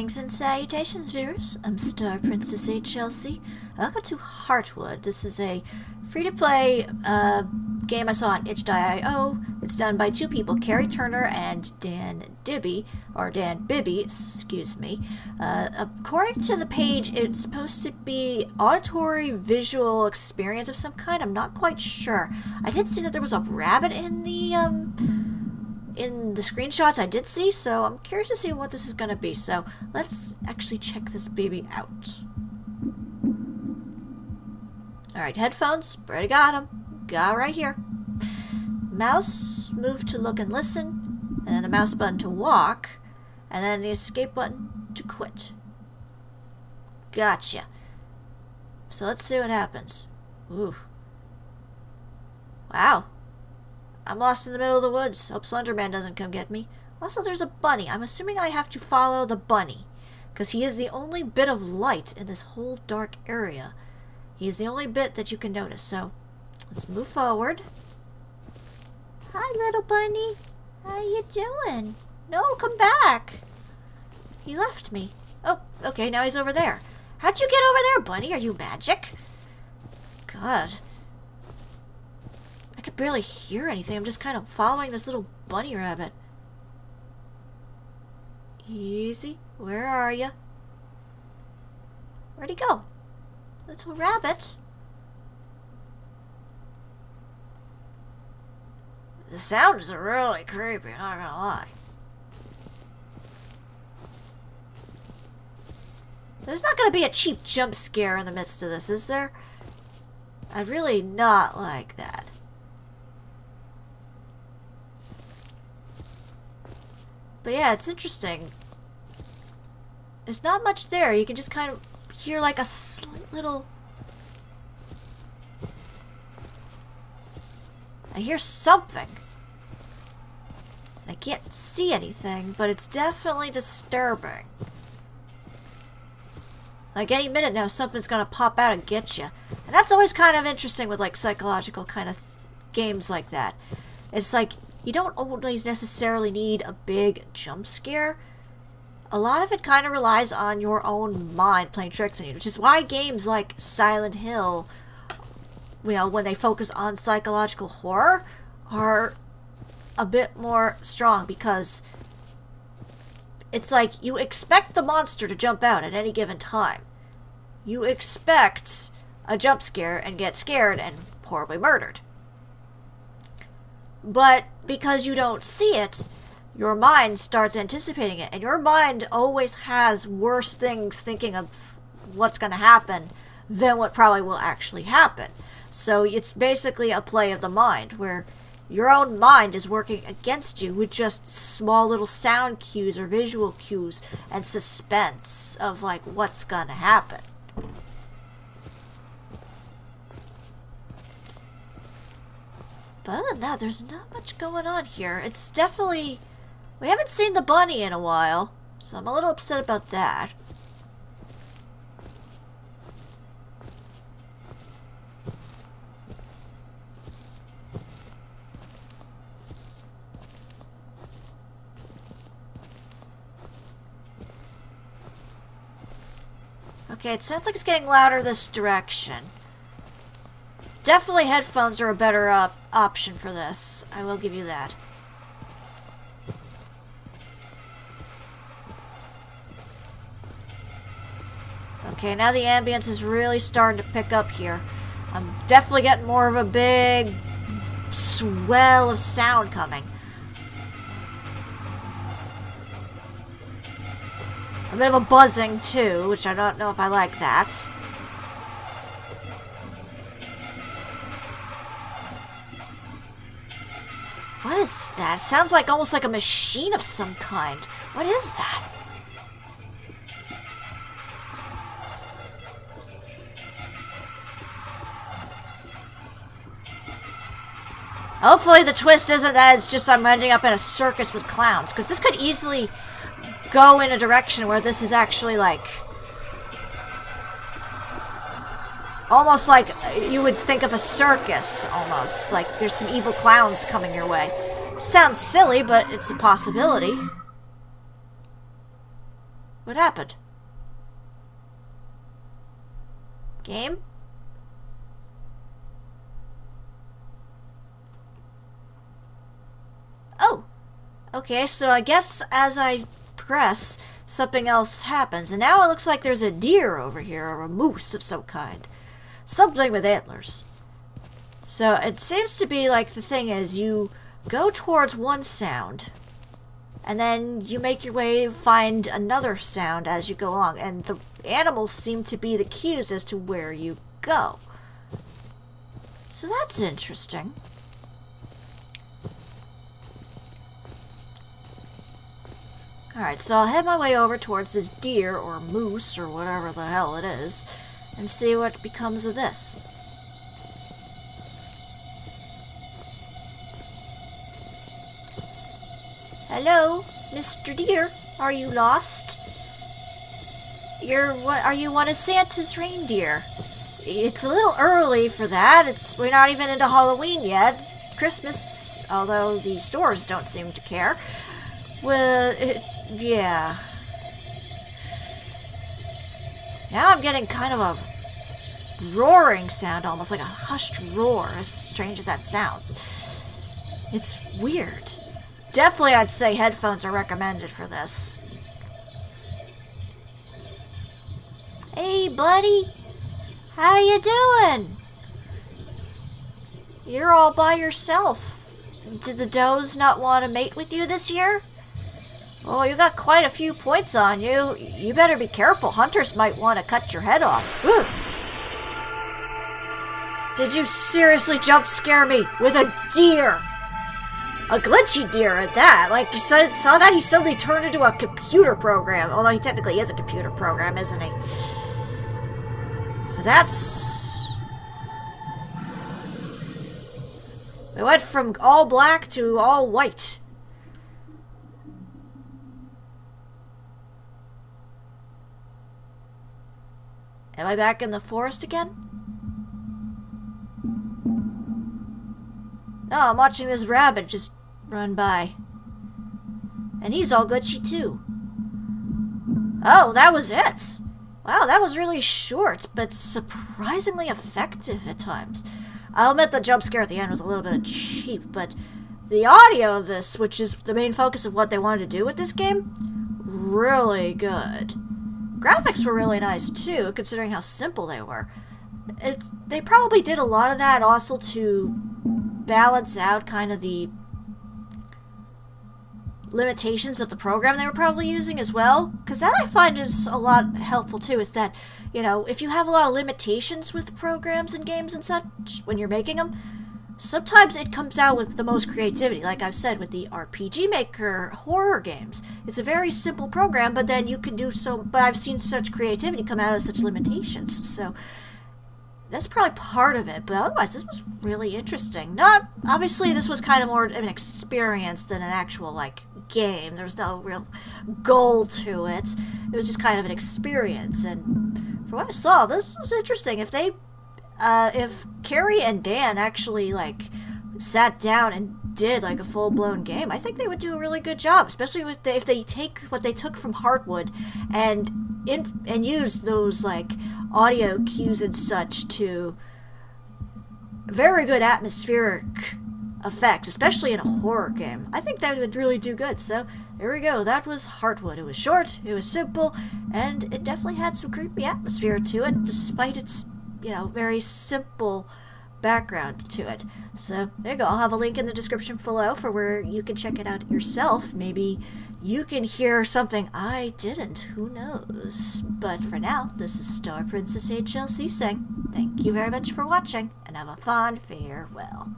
Greetings and salutations, viewers. I'm StarPrincessHLC. Welcome to Heartwood. This is a free-to-play game I saw on itch.io. It's done by two people, Carrie Turner and Dan Bibby, excuse me. According to the page, it's supposed to be auditory visual experience of some kind. I'm not quite sure. I did see that there was a rabbit in the screenshots I did see, so I'm curious to see what this is gonna be. So let's actually check this baby out. Alright, headphones, already got them. Got right here. Mouse, move to look and listen, and then the mouse button to walk, and then the escape button to quit. Gotcha. So let's see what happens. Ooh. Wow. I'm lost in the middle of the woods. Hope Slenderman doesn't come get me. Also, there's a bunny. I'm assuming I have to follow the bunny, because he is the only bit of light in this whole dark area. He is the only bit that you can notice, so let's move forward. Hi, little bunny. How you doing? No, come back. He left me. Oh, okay, now he's over there. How'd you get over there, bunny? Are you magic? God. I could barely hear anything. I'm just kind of following this little bunny rabbit. Easy. Where are you? Where'd he go? Little rabbit. The sound is really creepy, not gonna lie. There's not gonna be a cheap jump scare in the midst of this, is there? I'd really not like that. But yeah, it's interesting. There's not much there. You can just kind of hear like a slight little... I hear something. I can't see anything, but it's definitely disturbing. Like any minute now, something's gonna pop out and get you. And that's always kind of interesting with like psychological kind of games like that. It's like, you don't always necessarily need a big jump scare. A lot of it kind of relies on your own mind playing tricks on you, which is why games like Silent Hill, you know, when they focus on psychological horror, are a bit more strong, because it's like you expect the monster to jump out at any given time. You expect a jump scare and get scared and horribly murdered. But because you don't see it, your mind starts anticipating it, and your mind always has worse things thinking of what's going to happen than what probably will actually happen. So it's basically a play of the mind, where your own mind is working against you with just small little sound cues or visual cues and suspense of like what's going to happen. But other than that, there's not much going on here. It's definitely... We haven't seen the bunny in a while, so I'm a little upset about that. Okay, it sounds like it's getting louder this direction. Definitely headphones are a better option for this. I will give you that. Okay, now the ambience is really starting to pick up here. I'm definitely getting more of a big swell of sound coming. A bit of a buzzing too, which I don't know if I like that. What is that? It sounds like almost like a machine of some kind. What is that? Hopefully the twist isn't that it's just I'm ending up in a circus with clowns, because this could easily go in a direction where this is actually like... almost like you would think of a circus, almost. Like there's some evil clowns coming your way. Sounds silly, but it's a possibility. What happened? Game? Oh! Okay, so I guess as I press, something else happens. And now it looks like there's a deer over here, or a moose of some kind. Something with antlers. So it seems to be like the thing is you go towards one sound, and then you make your way, find another sound as you go along. And the animals seem to be the cues as to where you go. So that's interesting. Alright, so I'll head my way over towards this deer, or moose, or whatever the hell it is, and see what becomes of this. Hello, Mr. Deer. Are you lost? Are you one of Santa's reindeer? It's a little early for that. We're not even into Halloween yet. Christmas, although the stores don't seem to care. Well, yeah. Now I'm getting kind of a roaring sound, almost like a hushed roar, as strange as that sounds. It's weird. Definitely, I'd say headphones are recommended for this. Hey, buddy. How you doing? You're all by yourself. Did the does not want to mate with you this year? Oh, you got quite a few points on you. You better be careful. Hunters might want to cut your head off. Ugh. Did you seriously jump scare me with a deer? A glitchy deer at that. Like, you saw that he suddenly turned into a computer program. Although he technically is a computer program, isn't he? So that's... We went from all black to all white. Am I back in the forest again? No, I'm watching this rabbit just run by. And he's all glitchy too. Oh, that was it. Wow, that was really short, but surprisingly effective at times. I'll admit the jump scare at the end was a little bit cheap, but the audio of this, which is the main focus of what they wanted to do with this game, really good. Graphics were really nice too, considering how simple they were. They probably did a lot of that also to balance out kind of the limitations of the program they were probably using as well, because that I find is a lot helpful too, is that, you know, if you have a lot of limitations with programs and games and such when you're making them, sometimes it comes out with the most creativity. Like I've said with the RPG Maker horror games, it's a very simple program, but then you can do but I've seen such creativity come out of such limitations, so that's probably part of it, but otherwise this was really interesting. Obviously this was kind of more of an experience than an actual, like, game. There was no real goal to it. It was just kind of an experience, and from what I saw, this was interesting. If Carrie and Dan actually, like, sat down and did, like, a full-blown game, I think they would do a really good job, especially if they take what they took from Heartwood and use those, like, audio cues and such to very good atmospheric effects, especially in a horror game. I think that would really do good. So there we go. That was Heartwood. It was short, it was simple, and it definitely had some creepy atmosphere to it, despite its, you know, very simple background to it. So there you go. I'll have a link in the description below for where you can check it out yourself. Maybe you can hear something I didn't. Who knows? But for now, this is StarPrincessHLC saying thank you very much for watching, and have a fond farewell.